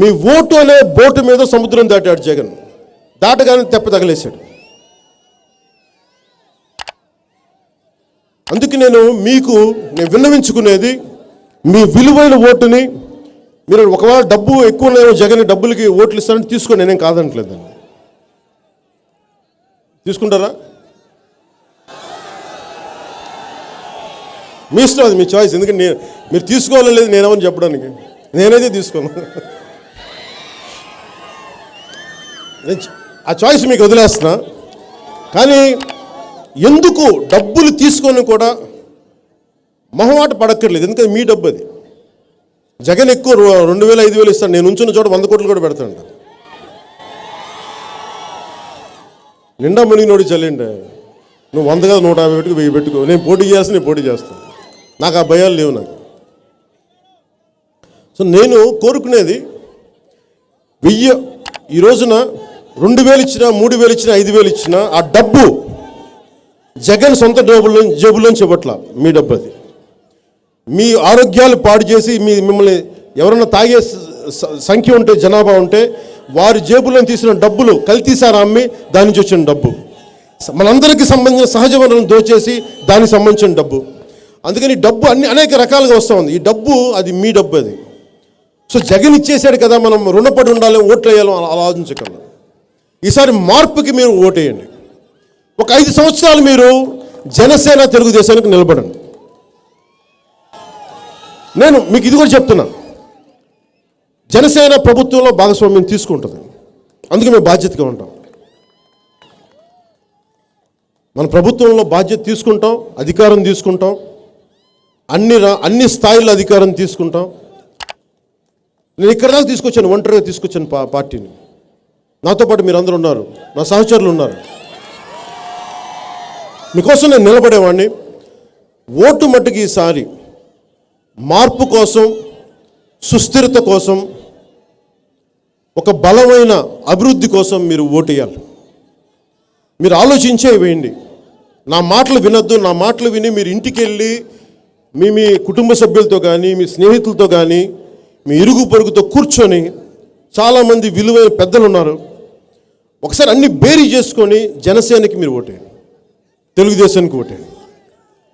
మీ vote అనే boat మీద సముద్రం దాటాడు జగన్. దాటగానే తెప్ప తగలేశాడు. అందుకే నేను విన్నవించుకునేది, మీ విలువైన ఓటుని మీరు ఒకవేళ డబ్బు ఎక్కువ ఉన్నాయో జగన్ డబ్బులకి ఓట్లు ఇస్తారని తీసుకోండి, నేనేం కాదనట్లేదండి. తీసుకుంటారా? మీ ఇష్టం, అది మీ చాయిస్. ఎందుకంటే మీరు తీసుకోవాలని లేదు నేనేమని చెప్పడానికి, నేనైతే తీసుకోను. ఆ చాయిస్ మీకు వదిలేస్తున్నా. కానీ ఎందుకు డబ్బులు తీసుకొని కూడా మొహమాట పడక్కర్లేదు, ఎందుకంటే మీ డబ్బు అది. జగన్ ఎక్కువ 2000 5000 ఇస్తాను, నేను ఉంచున్న చోట 100 కోట్లు కూడా పెడతాను. నిండా మునిగినోడి చల్లండి, నువ్వు 100 కాదు 150 పెట్టుకు 1000 పెట్టుకో, నేను పోటీ చేస్తాను. నాకు ఆ భయాలు లేవు నాకు. సో నేను కోరుకునేది 1000 ఈ రోజున 2000 ఇచ్చినా 3000 ఇచ్చినా 5000 ఇచ్చినా ఆ డబ్బు జగన్ సొంత జేబులోంచి ఇవ్వట్లా, మీ డబ్బు అది. మీ ఆరోగ్యాలు పాడు చేసి మిమ్మల్ని ఎవరన్నా తాగే సంఖ్య ఉంటే, జనాభా ఉంటే వారి జేబులో తీసిన డబ్బులు కల్తీసారా అమ్మి దాని నుంచి వచ్చిన డబ్బు, మనందరికీ సంబంధించిన సహజ వనరులను దోచేసి దానికి సంబంధించిన డబ్బు. అందుకని డబ్బు అనేక రకాలుగా వస్తూ ఉంది. ఈ డబ్బు అది మీ డబ్బు అది. సో జగన్ ఇచ్చేసాడు కదా, మనం రుణపడి ఉండాలి, ఓట్లు వేయాలి అలా ఆలోచించగలం. ఈసారి మార్పుకి మీరు ఓటేయండి. ఒక 5 సంవత్సరాలు మీరు జనసేన తెలుగుదేశానికి నిలబడండి. నేను మీకు ఇది కూడా చెప్తున్నాను, జనసేన ప్రభుత్వంలో భాగస్వామ్యం తీసుకుంటుంది, అందుకే మేము బాధ్యతగా ఉంటాం. మన ప్రభుత్వంలో బాధ్యత తీసుకుంటాం, అధికారం తీసుకుంటాం, అన్ని స్థాయిల్లో అధికారం తీసుకుంటాం. నేను ఇక్కడ దాకా తీసుకొచ్చాను, ఒంటరిగా తీసుకొచ్చాను పార్టీని. నాతో పాటు మీరు అందరూ ఉన్నారు, నా సహచరులు ఉన్నారు. మీకోసం నేను నిలబడేవాడిని. ఓటు మట్టుకు ఈసారి మార్పు కోసం, సుస్థిరత కోసం, ఒక బలమైన అభివృద్ధి కోసం మీరు ఓటేయాలి. మీరు ఆలోచించే వేయండి. నా మాటలు వినొద్దు. నా మాటలు విని మీరు ఇంటికి వెళ్ళి మీ కుటుంబ సభ్యులతో కానీ, మీ స్నేహితులతో కానీ, మీ ఇరుగు పొరుగుతో కూర్చొని, చాలామంది విలువైన పెద్దలు ఉన్నారు, ఒకసారి అన్ని బేరీ చేసుకొని జనసేనకి మీరు ఓటేయండి, తెలుగుదేశానికి ఓటేయండి.